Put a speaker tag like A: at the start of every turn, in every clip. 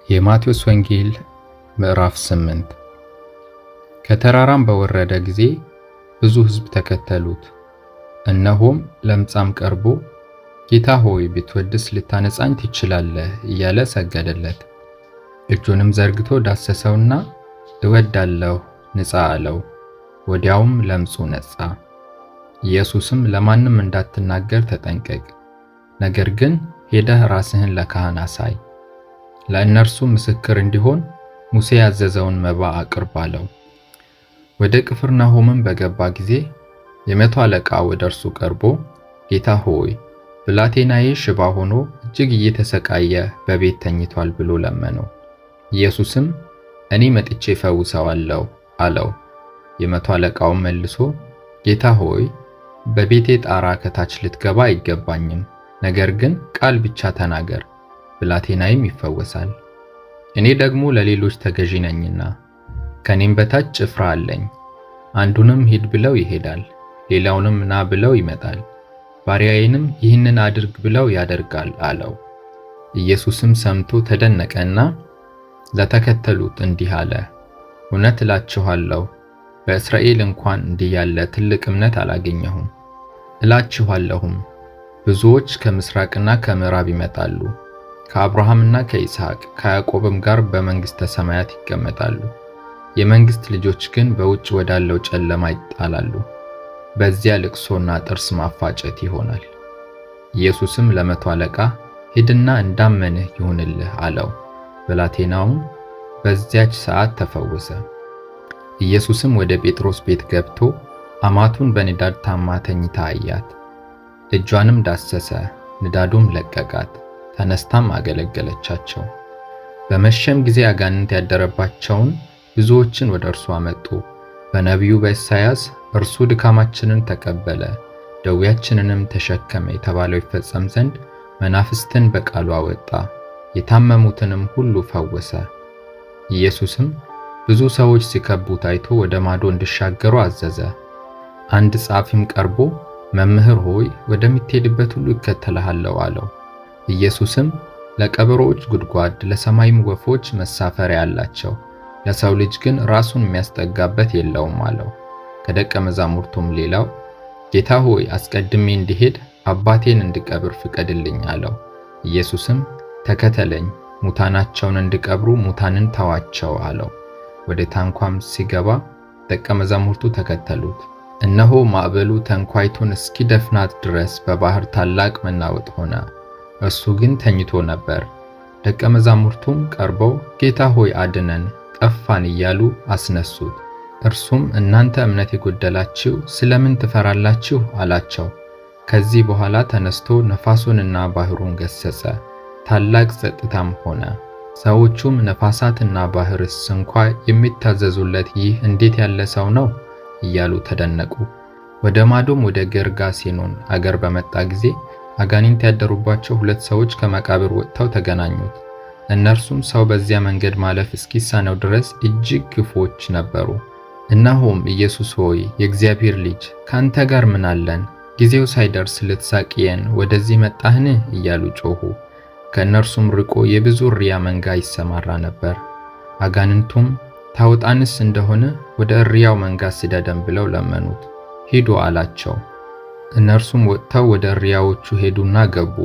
A: የማቴዎስ ወንጌል ምዕራፍ 8። ከተራራም በወረደ ጊዜ ብዙ ሕዝብ ተከተሉት። እነሆም ለምጻም ቀርቦ ጌታ ሆይ ብትወድስ ልታነጻኝ ትችላለህ እያለ ሰገደለት። እጁንም ዘርግቶ ዳሰሰውና እወዳለሁ ንጻ አለው። ወዲያውም ለምጹ ነጻ። ኢየሱስም ለማንም እንዳትናገር ተጠንቀቅ፣ ነገር ግን ሄደህ ራስህን ለካህን አሳይ፣ ለእነርሱ ምስክር እንዲሆን ሙሴ ያዘዘውን መባ አቅርብ አለው። ወደ ቅፍርናሆምም በገባ ጊዜ የመቶ አለቃ ወደ እርሱ ቀርቦ ጌታ ሆይ ብላቴናዬ ሽባ ሆኖ እጅግ እየተሰቃየ በቤት ተኝቷል ብሎ ለመነው። ኢየሱስም እኔ መጥቼ ፈውሰዋለሁ አለው። የመቶ አለቃውም መልሶ ጌታ ሆይ በቤቴ ጣራ ከታች ልትገባ አይገባኝም፣ ነገር ግን ቃል ብቻ ተናገር ብላቴናዬም ይፈወሳል። እኔ ደግሞ ለሌሎች ተገዢ ነኝና ከኔም በታች ጭፍራ አለኝ። አንዱንም ሂድ ብለው ይሄዳል፣ ሌላውንም ና ብለው ይመጣል፣ ባሪያዬንም ይህንን አድርግ ብለው ያደርጋል አለው። ኢየሱስም ሰምቶ ተደነቀና ለተከተሉት እንዲህ አለ፣ እውነት እላችኋለሁ በእስራኤል እንኳን እንዲህ ያለ ትልቅ እምነት አላገኘሁም። እላችኋለሁም ብዙዎች ከምስራቅና ከምዕራብ ይመጣሉ፣ ከአብርሃምና ከይስሐቅ ከያዕቆብም ጋር በመንግሥተ ሰማያት ይቀመጣሉ። የመንግሥት ልጆች ግን በውጭ ወዳለው ጨለማ ይጣላሉ። በዚያ ልቅሶና ጥርስ ማፋጨት ይሆናል። ኢየሱስም ለመቶ አለቃ ሂድና እንዳመንህ ይሁንልህ አለው። ብላቴናውም በዚያች ሰዓት ተፈወሰ። ኢየሱስም ወደ ጴጥሮስ ቤት ገብቶ አማቱን በንዳድ ታማ ተኝታ አያት። እጇንም ዳሰሰ፣ ንዳዱም ለቀቃት፣ ተነስታም አገለገለቻቸው። በመሸም ጊዜ አጋንንት ያደረባቸውን ብዙዎችን ወደ እርሱ አመጡ። በነቢዩ በኢሳይያስ እርሱ ድካማችንን ተቀበለ ደዌያችንንም ተሸከመ የተባለው ይፈጸም ዘንድ መናፍስትን በቃሉ አወጣ፣ የታመሙትንም ሁሉ ፈወሰ። ኢየሱስም ብዙ ሰዎች ሲከቡት አይቶ ወደ ማዶ እንዲሻገሩ አዘዘ። አንድ ጻፊም ቀርቦ መምህር ሆይ ወደምትሄድበት ሁሉ እከተልሃለሁ አለው። ኢየሱስም ለቀበሮዎች ጉድጓድ ለሰማይም ወፎች መሳፈሪያ አላቸው፣ ለሰው ልጅ ግን ራሱን የሚያስጠጋበት የለውም አለው። ከደቀ መዛሙርቱም ሌላው ጌታ ሆይ አስቀድሜ እንዲሄድ አባቴን እንድቀብር ፍቀድልኝ አለው። ኢየሱስም ተከተለኝ፣ ሙታናቸውን እንዲቀብሩ ሙታንን ተዋቸው አለው። ወደ ታንኳም ሲገባ ደቀ መዛሙርቱ ተከተሉት። እነሆ ማዕበሉ ታንኳይቱን እስኪደፍናት ድረስ በባህር ታላቅ መናወጥ ሆነ፣ እርሱ ግን ተኝቶ ነበር። ደቀ መዛሙርቱም ቀርበው ጌታ ሆይ አድነን፣ ጠፋን እያሉ አስነሱት። እርሱም እናንተ እምነት የጎደላችሁ ስለምን ትፈራላችሁ አላቸው። ከዚህ በኋላ ተነስቶ ነፋሱንና ባህሩን ገሰጸ፣ ታላቅ ጸጥታም ሆነ። ሰዎቹም ነፋሳትና ባህርስ እንኳ የሚታዘዙለት ይህ እንዴት ያለ ሰው ነው እያሉ ተደነቁ። ወደ ማዶም ወደ ጌርጋሴኖን አገር በመጣ ጊዜ አጋንንት ያደሩባቸው ሁለት ሰዎች ከመቃብር ወጥተው ተገናኙት። እነርሱም ሰው በዚያ መንገድ ማለፍ እስኪሳነው ድረስ እጅግ ክፉዎች ነበሩ። እነሆም ኢየሱስ ሆይ የእግዚአብሔር ልጅ ካንተ ጋር ምን አለን? ጊዜው ሳይደርስ ልትሳቅየን ወደዚህ መጣህን? እያሉ ጮኹ። ከእነርሱም ርቆ የብዙ እሪያ መንጋ ይሰማራ ነበር። አጋንንቱም ታውጣንስ እንደሆነ ወደ እሪያው መንጋ ስደደን ብለው ለመኑት። ሂዱ አላቸው። እነርሱም ወጥተው ወደ እሪያዎቹ ሄዱና ገቡ።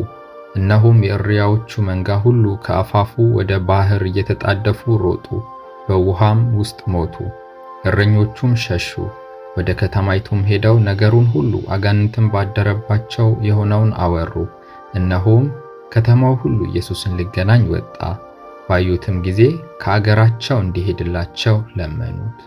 A: እነሆም የእሪያዎቹ መንጋ ሁሉ ከአፋፉ ወደ ባህር እየተጣደፉ ሮጡ፣ በውሃም ውስጥ ሞቱ። እረኞቹም ሸሹ። ወደ ከተማይቱም ሄደው ነገሩን ሁሉ አጋንንትም ባደረባቸው የሆነውን አወሩ። እነሆም ከተማው ሁሉ ኢየሱስን ሊገናኝ ወጣ። ባዩትም ጊዜ ከአገራቸው እንዲሄድላቸው ለመኑት።